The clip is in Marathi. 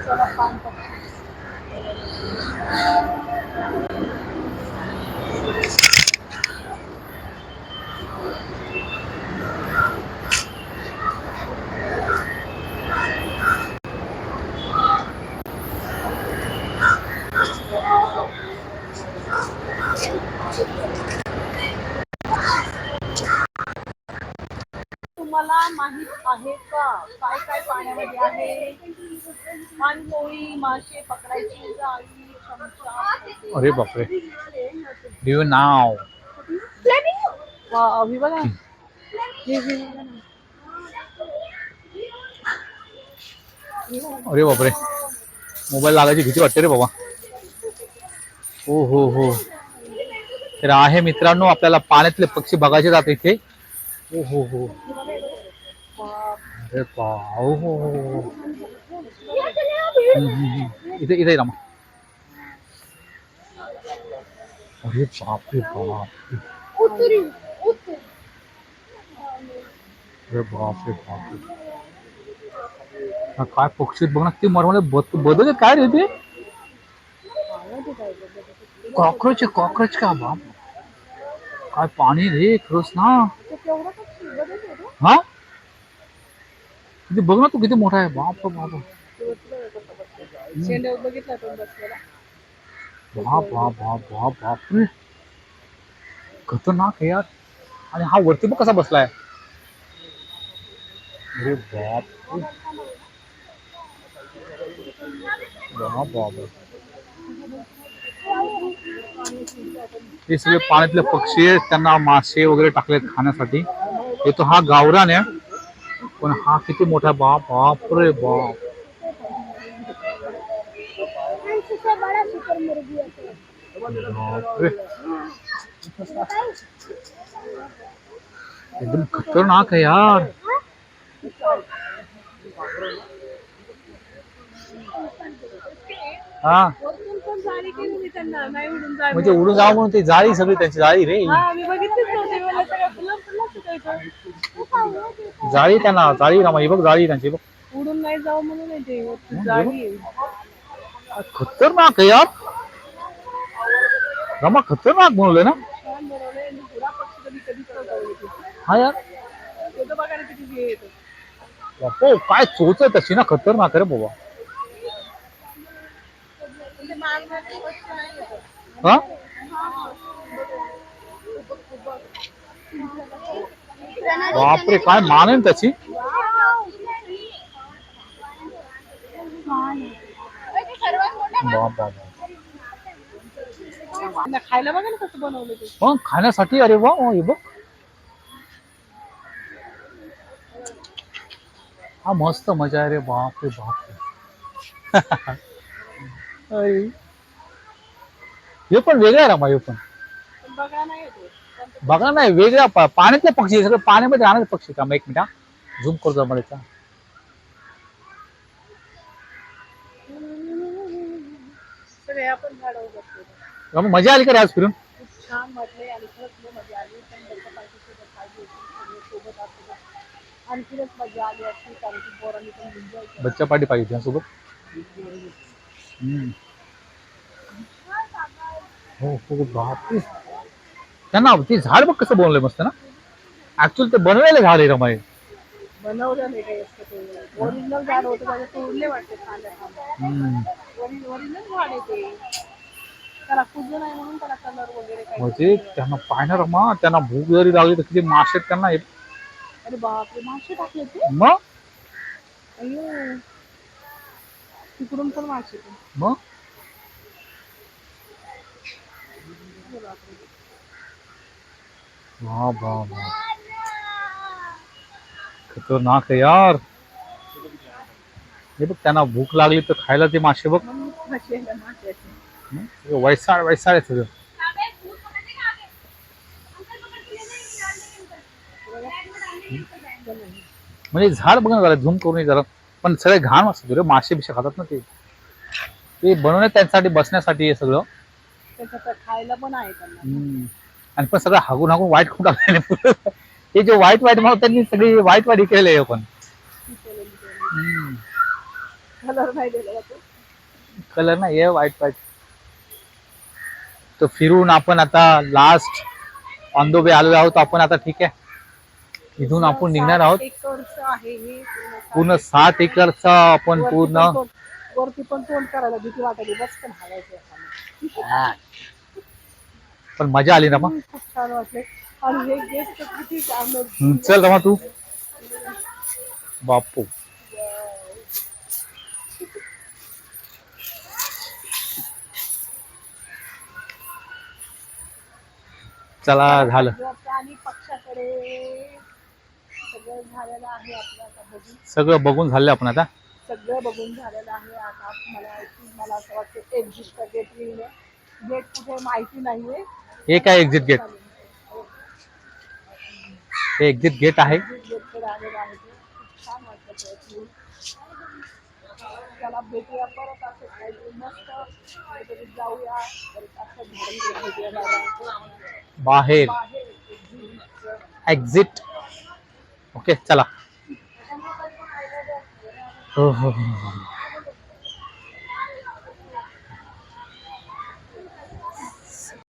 चला पान पक्षी. तुम्हाला माहित आहे का काय काय पाण्यामध्ये आहे? पाणकोळी, मासे पकडायची जाळी, चमचा. अरे बापरे. डू यू नाव. अभि बघा. अरे बापरे, मोबाईल लागायची भीती वाटते रे बाबा. हो हो हो. तर आहे मित्रांनो, आपल्याला पाण्यातले पक्षी बघायचे जाते इथे. हो हो हो. अरे बा. हो हो हो. इथे इथे रमा. अरे बाप रे बाप. अरे बाप रे बाप. काय पक्षी बघ ना, ते मरमध्ये बदल काय रे ते. कॉकरोच कॉकरोच का बाप. काय पाणी रे खरंच ना. हा किती बघ ना, तू किती मोठा आहे. बाप बाप. बाप बाप बाप बाप बाप रे. खतरनाक आहे यार. आणि हा वरती बघ कसा बसलाय. अरे बाप बाप बाप. हे सगळे पाण्यातले पक्षी आहेत, त्यांना मासे वगैरे टाकलेत खाण्यासाठी. येतो हा गावरान आहे, पण हा किती मोठा. बाप बाप रे बाप. बापरे. एकदम खतरनाक है यार. हा म्हणजे उडून जावं म्हणून ती जाळी, सगळी त्यांची जाळी रे. जाळी त्यांना जाळी रमा. ही बघ जाळी त्यांची बघ. उडून नाही जाऊ म्हणून जाळी. खतरनाक आहे यार रमा. खतरनाक बनवलंय ना. हा यार. बापो काय चोच आहे तशी ना. खतरनाक आहे रे बाबा. हा बापरे, काय मान आहे त्याची. बाप बाप. खायला बघा ना कसं बनवलं ते. पण खाण्यासाठी. अरे वा. हे बघ हा मस्त मजा आहे रे. बाप रे बाप. हे पण वेगळं आहे रमा. हे पण बघा नाही वेगळ्या पाण्यातले पक्षी. सगळे पाण्यामध्ये राहणारे पक्षी. का एक मिनिट झूम करतो मला. मजा आली का रे आज फिरून. खूप छान वाटले आणि खरंच मजा आली. पण बच्चा पार्टीसोबत पाहिजे सगळे सोबत असतो. आणखीनच मजा आली असती कारण की पोरांनी पण एन्जॉय केलं. बच्चा पार्टी पाहिजे त्यासोबत. हो हो बाप. त्यांना ते झाड बघ कसं बनवलंय मस्त ना. ऍक्च्युअली ते बनवलेलं झाड आहे रमाई. बनवलं नाही काही असतं ते. ओरिजिनल झाड होतं त्याचे तोडले वाटते खाण्याखाली. ओरिजिनल झाड आहे ते. त्याला कुजलं नाही म्हणून त्याला कलर वगैरे काही. म्हणजे त्यांना पाहणार रमा. त्यांना भूक जरी लागली तर किती मासे त्यांना. अरे बापरे, मासे टाकले ते. मग अय्यो, तिकडून पण मासे. मग वाह वाह वाह. खतरनाक है यार. हे बघ त्यांना भूक लागली तर खायला ते मासे बघ. वैसाळ वैसाळ आहे सगळं. म्हणजे झाड बघ ना जरा झूम करून जरा. पण सगळे घाण असतो रे. मासे बिशे खातात ना ते. ते बनवणे त्यांच्यासाठी बसण्यासाठी हे सगळं. खायला पण आहे त्यांना. आणि पण सगळं हागून हागून वाईट खूप टाकले. हे जे वाईट वाईट म्हणून त्यांनी सगळी वाईट वाईट केलेले आहे पण. कलर नाही दिला तू. कलर नाही हे व्हाईट व्हाईट. तर फिरून आपण आता लास्ट ऑन द वे आलेलो आहोत आपण आता. ठीक आहे, इथून आपण निघणार आहोत. 7 एकरचं आहे हे पूर्ण 7 एकरचा आपण पूर्ण. वरती पण तोंड करायला भीती वाटायली. बस पण हालायचं. पण मजा आली ना मग. खूप छान वाटले. आणि हे गेस्ट किती चल रमा तू. बापू चला झालं प्राणी पक्षाकडे सगळं झालेलं आहे आपलं आता बघून. सगळं बघून झालं आपण आता. सगळं बघून झालेलं आहे आता. मला असं वाटतं एक्झिट गेट येईल. गेट कुठे माहिती नाहीये. हे काय एक्झिट गेट. हे एक्झिट गेट आहे. गेटकडे आलेलं आहे ते. खूप छान वाटतं. त्याला भेटूया परत असं काहीतरी मस्त काहीतरी जाऊया परत असं झाडं भेटूया बाहेर एक्झिट. ओके चला. हो हो हो.